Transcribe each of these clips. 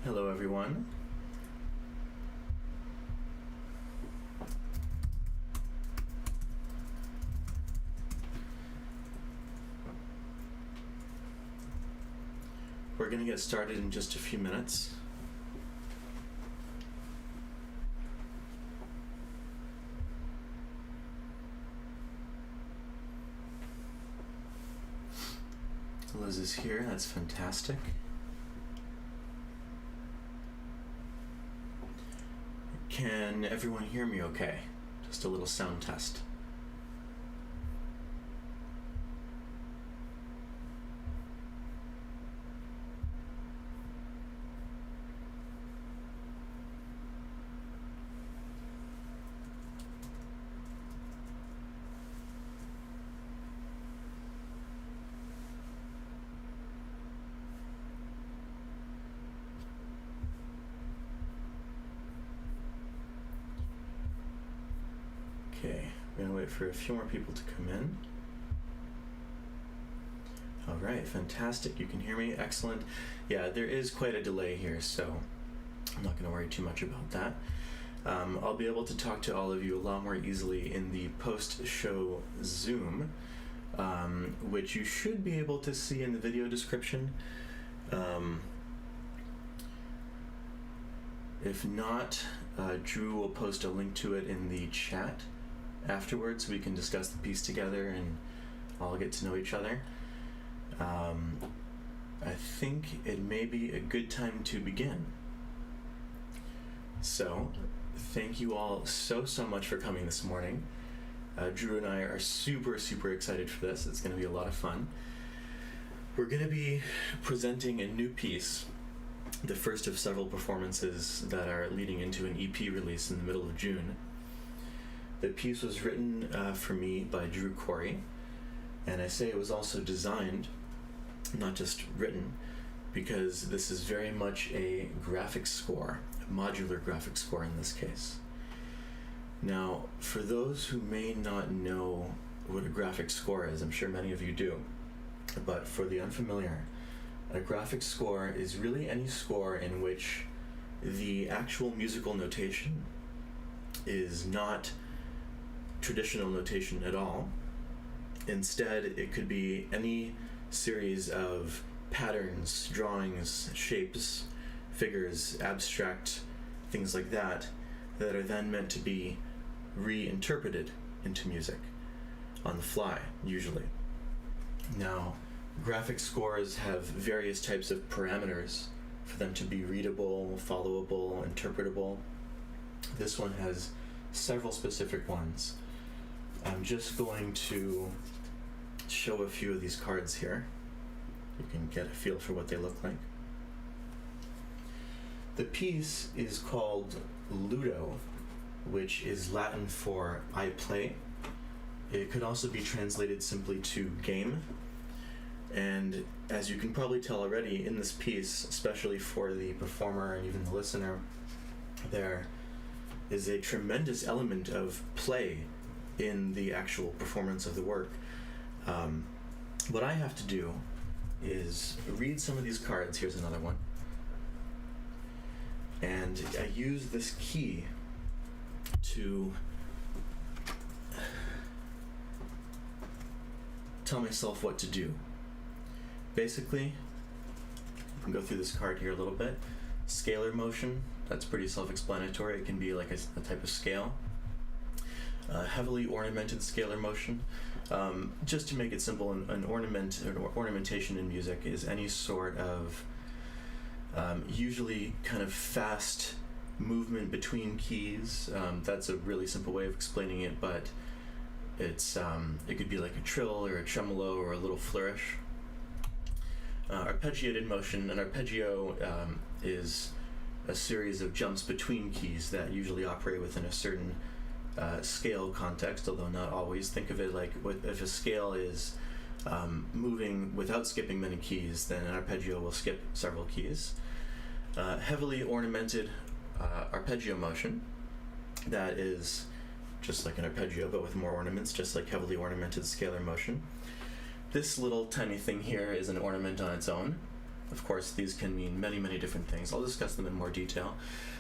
Hello, everyone. We're going to get started in just a few minutes. Liz is here, that's fantastic. Can everyone hear me okay? Just a little sound test. Okay, we're going to wait for a few more people to come in. All right, fantastic. You can hear me? Excellent. Yeah, there is quite a delay here, so I'm not going to worry too much about that. I'll be able to talk to all of you a lot more easily in the post-show Zoom, which you should be able to see in the video description. If not, Drew will post a link to it in the chat afterwards so we can discuss the piece together and all get to know each other. I think it may be a good time to begin. So, thank you all so much for coming this morning. Drew and I are super excited for this. It's going to be a lot of fun. We're going to be presenting a new piece, the first of several performances that are leading into an EP release in the middle of June. The piece was written for me by Drew Corey, and I say it was also designed, not just written, because this is very much a graphic score, a modular graphic score in this case. Now, for those who may not know what a graphic score is, I'm sure many of you do, but for the unfamiliar, a graphic score is really any score in which the actual musical notation is not traditional notation at all. Instead, it could be any series of patterns, drawings, shapes, figures, abstract things like that are then meant to be reinterpreted into music on the fly, usually. Now, graphic scores have various types of parameters for them to be readable, followable, interpretable. This one has several specific ones. I'm just going to show a few of these cards here. You can get a feel for what they look like. The piece is called LUDO, which is Latin for I play. It could also be translated simply to game. And as you can probably tell already in this piece, especially for the performer and even the listener, there is a tremendous element of play in the actual performance of the work. What I have to do is read some of these cards. Here's another one. And I use this key to tell myself what to do. Basically, you can go through this card here a little bit. Scalar motion, that's pretty self-explanatory. It can be like a type of scale. Heavily ornamented scalar motion. Just to make it simple, an ornamentation in music is any sort of usually kind of fast movement between keys. That's a really simple way of explaining it, but it's it could be like a trill or a tremolo or a little flourish. Arpeggiated motion. An arpeggio is a series of jumps between keys that usually operate within a certain scale context, although not always. Think of it like if a scale is moving without skipping many keys, then an arpeggio will skip several keys. Heavily ornamented arpeggio motion, that is just like an arpeggio but with more ornaments, just like heavily ornamented scalar motion. This little tiny thing here is an ornament on its own. Of course, these can mean many, many different things. I'll discuss them in more detail.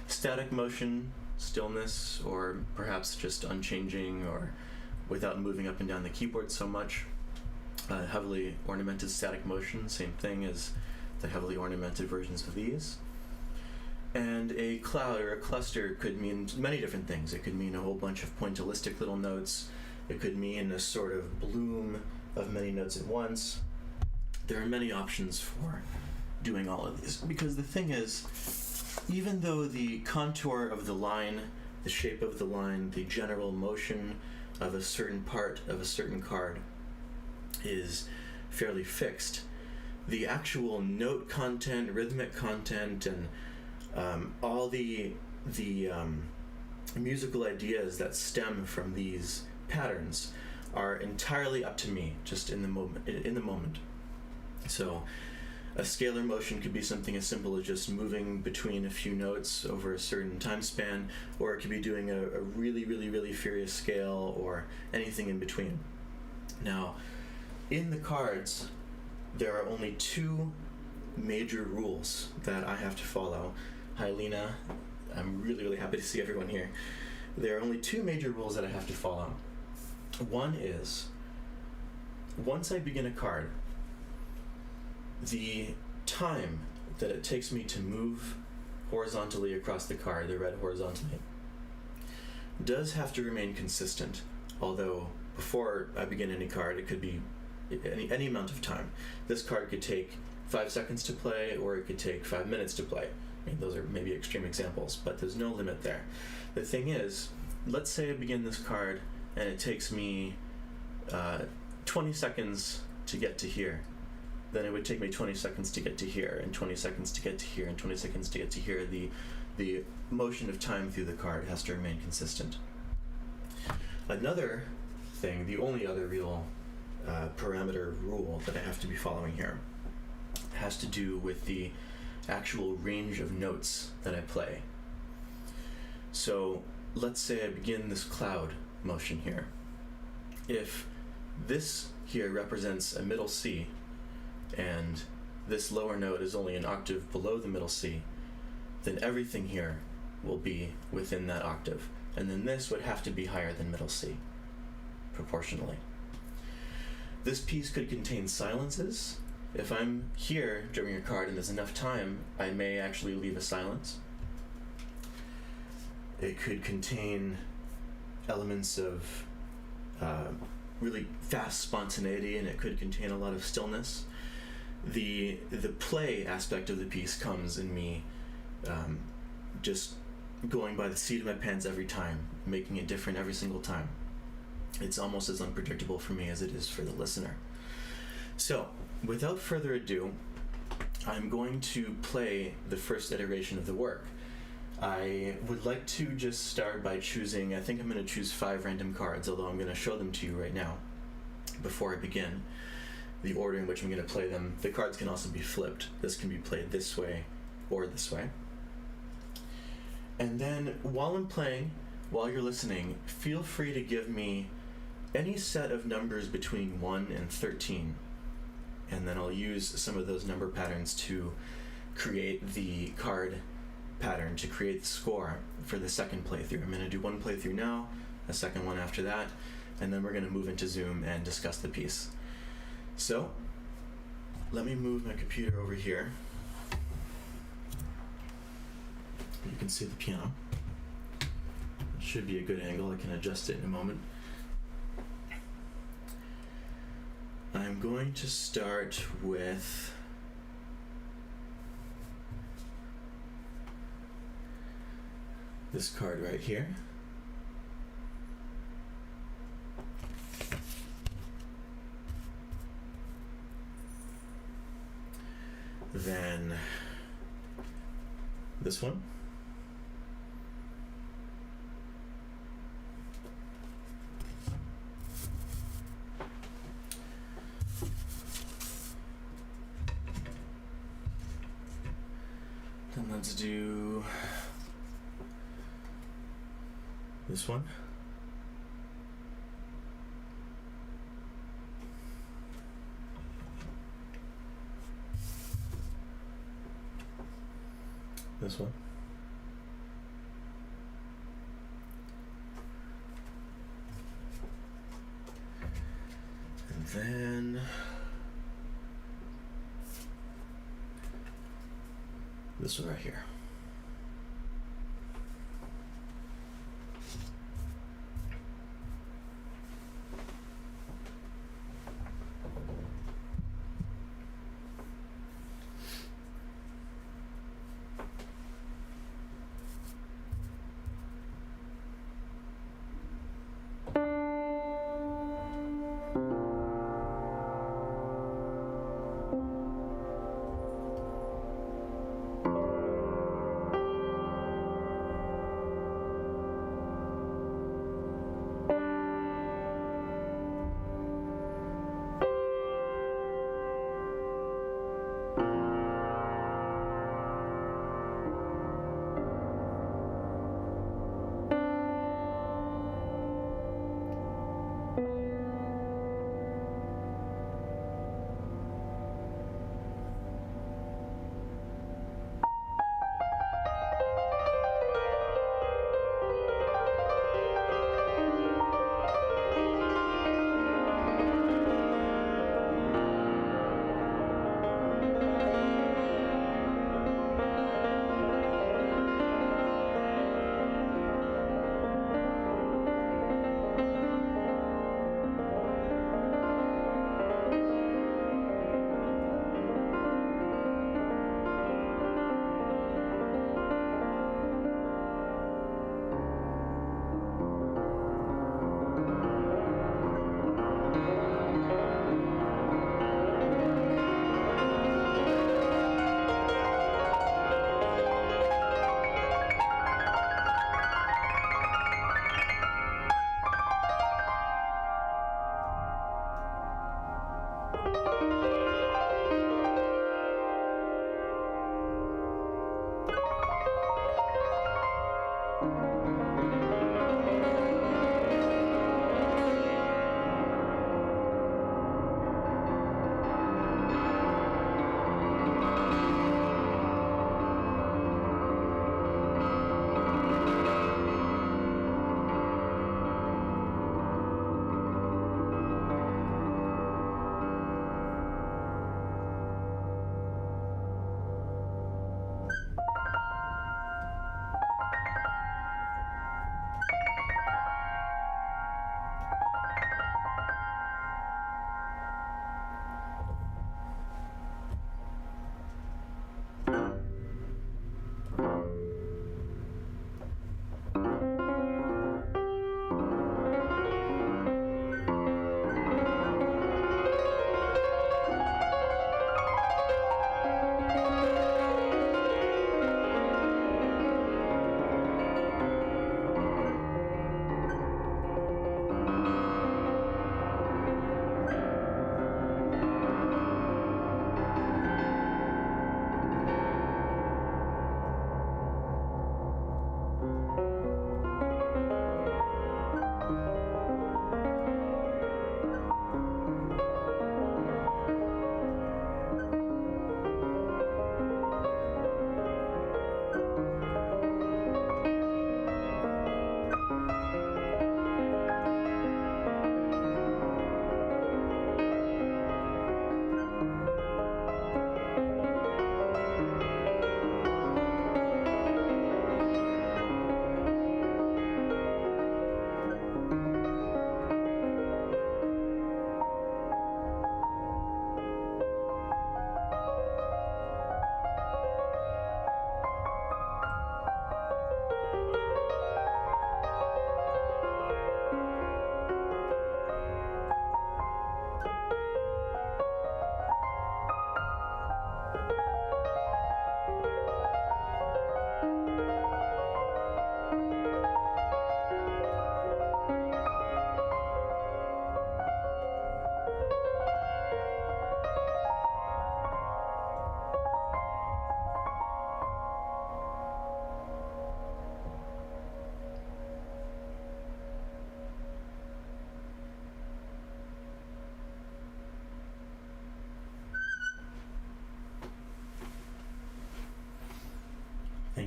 Static motion, stillness, or perhaps just unchanging or without moving up and down the keyboard so much. Heavily ornamented static motion, same thing as the heavily ornamented versions of these. And a cloud or a cluster could mean many different things. It could mean a whole bunch of pointillistic little notes. It could mean a sort of bloom of many notes at once. There are many options for doing all of these, because the thing is, even though the contour of the line, the shape of the line, the general motion of a certain part of a certain card is fairly fixed, the actual note content, rhythmic content, and all the musical ideas that stem from these patterns are entirely up to me, just in the moment. So a scalar motion could be something as simple as just moving between a few notes over a certain time span, or it could be doing a really, really, really furious scale, or anything in between. Now, in the cards, there are only two major rules that I have to follow. Hi, Lena. I'm really, really happy to see everyone here. There are only two major rules that I have to follow. One is, once I begin a card, the time that it takes me to move horizontally across the card, the red horizontally, does have to remain consistent. Although, before I begin any card, it could be any amount of time. This card could take 5 seconds to play, or it could take 5 minutes to play. I mean, those are maybe extreme examples, but there's no limit there. The thing is, let's say I begin this card and it takes me 20 seconds to get to here. Then it would take me 20 seconds to get to here, and 20 seconds to get to here, and 20 seconds to get to here. The motion of time through the card has to remain consistent. Another thing, the only other real parameter rule that I have to be following here, has to do with the actual range of notes that I play. So let's say I begin this cloud motion here. If this here represents a middle C, and this lower note is only an octave below the middle C, then everything here will be within that octave. And then this would have to be higher than middle C, proportionally. This piece could contain silences. If I'm here during a card and there's enough time, I may actually leave a silence. It could contain elements of really fast spontaneity, and it could contain a lot of stillness. The play aspect of the piece comes in me just going by the seat of my pants every time, making it different every single time. It's almost as unpredictable for me as it is for the listener. So, without further ado, I'm going to play the first iteration of the work. I would like to just start by choosing, I think I'm going to choose 5 random cards, although I'm going to show them to you right now before I begin. The order in which I'm going to play them. The cards can also be flipped. This can be played this way or this way. And then while I'm playing, while you're listening, feel free to give me any set of numbers between 1 and 13. And then I'll use some of those number patterns to create the card pattern, to create the score for the second playthrough. I'm going to do one playthrough now, a second one after that, and then we're going to move into Zoom and discuss the piece. So, let me move my computer over here. You can see the piano. It should be a good angle. I can adjust it in a moment. I'm going to start with this card right here. Then this one. Then let's do this one. This one. And then this one right here.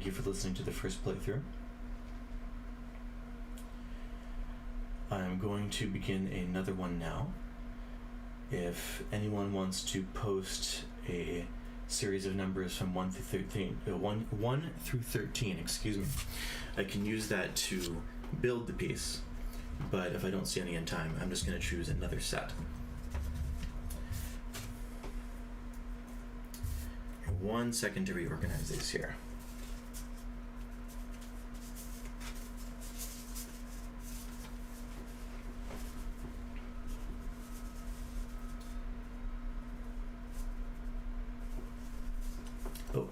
thank you for listening to the first playthrough. I'm going to begin another one now. If anyone wants to post a series of numbers from 1 through 13, 1 through 13, excuse me, I can use that to build the piece, but if I don't see any in time, I'm just going to choose another set. 1 second to reorganize these here. Oh,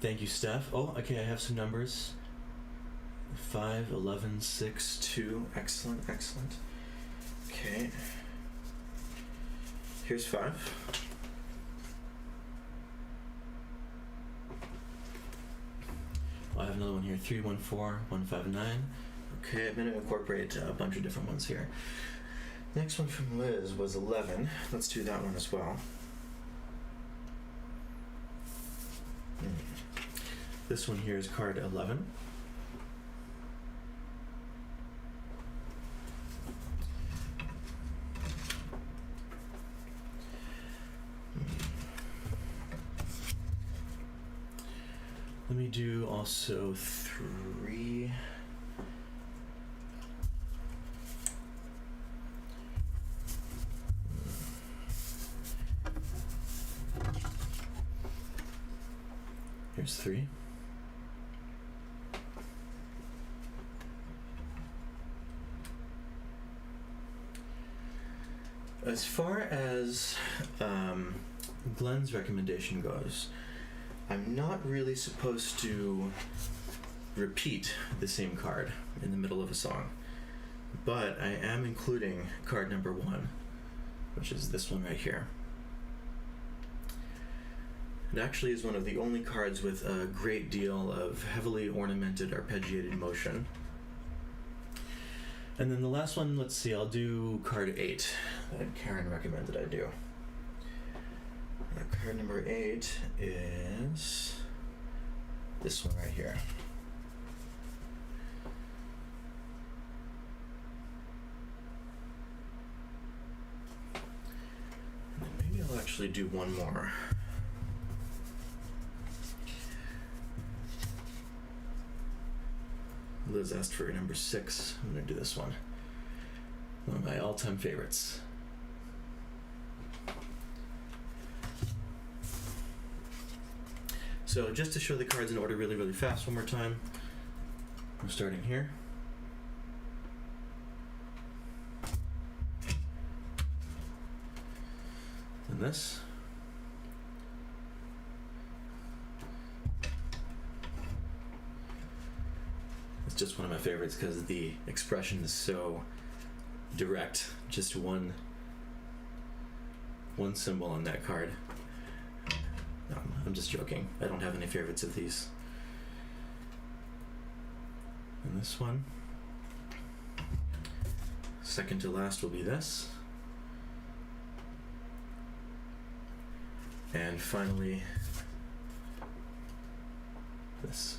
thank you, Steph. Oh, okay, I have some numbers. 5, 11, 6, 2. Excellent, excellent. Okay. Here's 5. I have another one here, 3, 1, 4, 1, 5, 9. Okay, I'm going to incorporate a bunch of different ones here. Next one from Liz was 11. Let's do that one as well. This one here is card 11. Let me do also 3. Here's 3. As far as Glenn's recommendation goes, I'm not really supposed to repeat the same card in the middle of a song, but I am including card number 1, which is this one right here. It actually is one of the only cards with a great deal of heavily ornamented arpeggiated motion. And then the last one, let's see, I'll do card 8 that Karen recommended I do. Card number 8 is this one right here. And then maybe I'll actually do one more. Liz asked for number 6. I'm going to do this one. One of my all-time favorites. So just to show the cards in order really, really fast one more time, we're starting here. And this. It's just one of my favorites because the expression is so direct. Just one symbol on that card. No, I'm just joking. I don't have any favorites of these. And this one, second to last, will be this. And finally, this.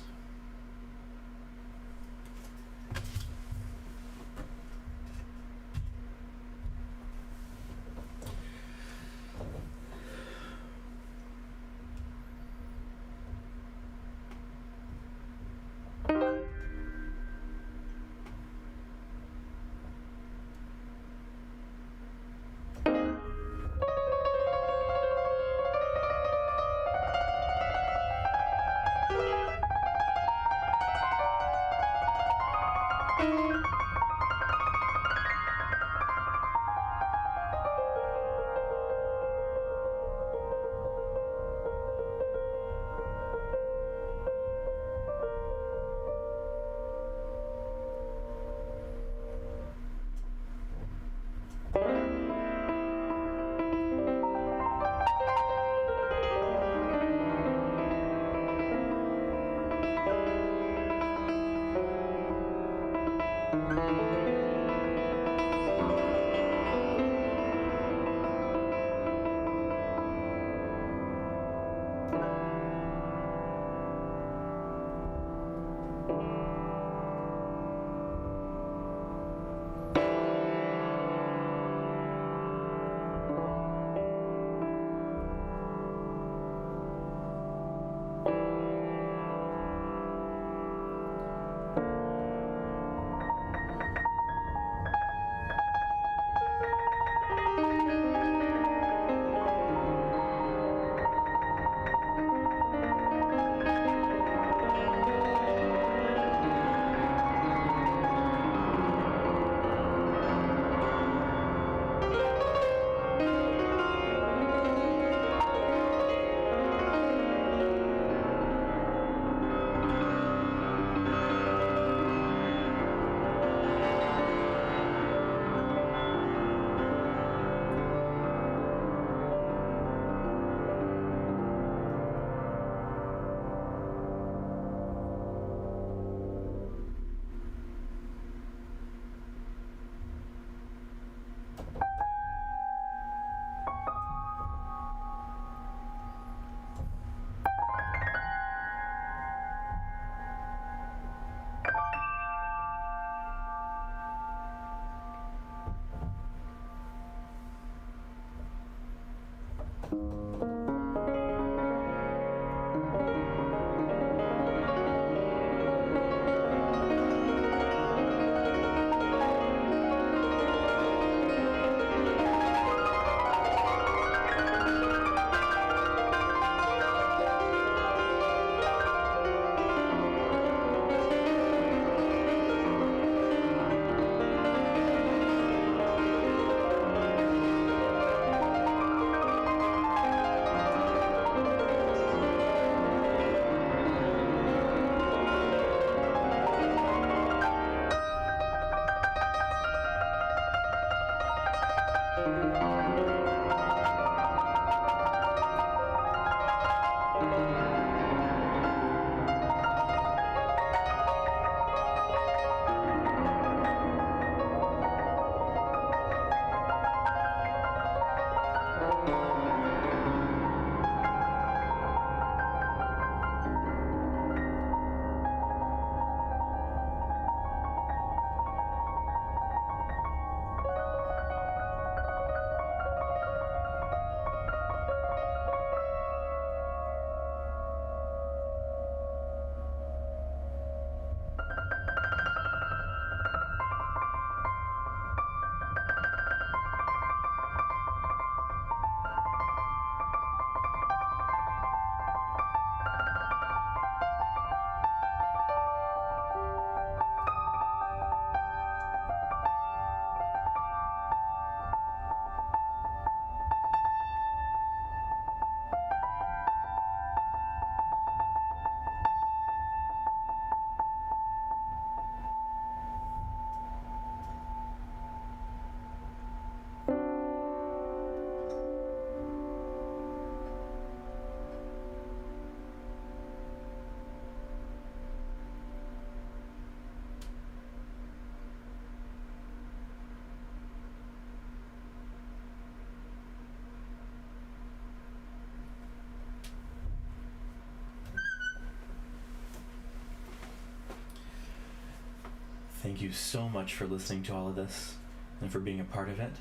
Thank you so much for listening to all of this and for being a part of it.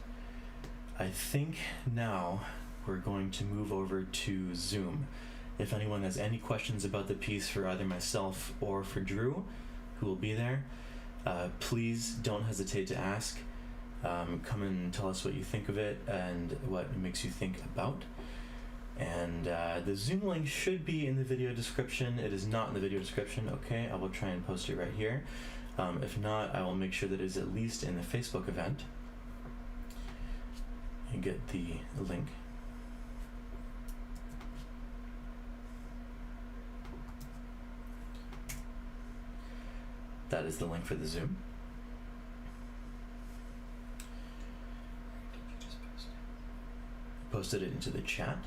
I think now we're going to move over to Zoom. If anyone has any questions about the piece for either myself or for Drew, who will be there, please don't hesitate to ask. Come and tell us what you think of it and what it makes you think about. And the Zoom link should be in the video description. It is not in the video description. Okay, I will try and post it right here. If not, I will make sure that it is at least in the Facebook event. And get the link. That is the link for the Zoom. Did you just post it? Posted it into the chat.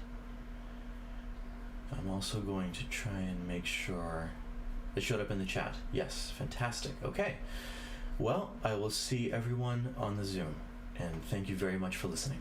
I'm also going to try and make sure it showed up in the chat. Yes, fantastic. Okay. Well, I will see everyone on the Zoom, and thank you very much for listening.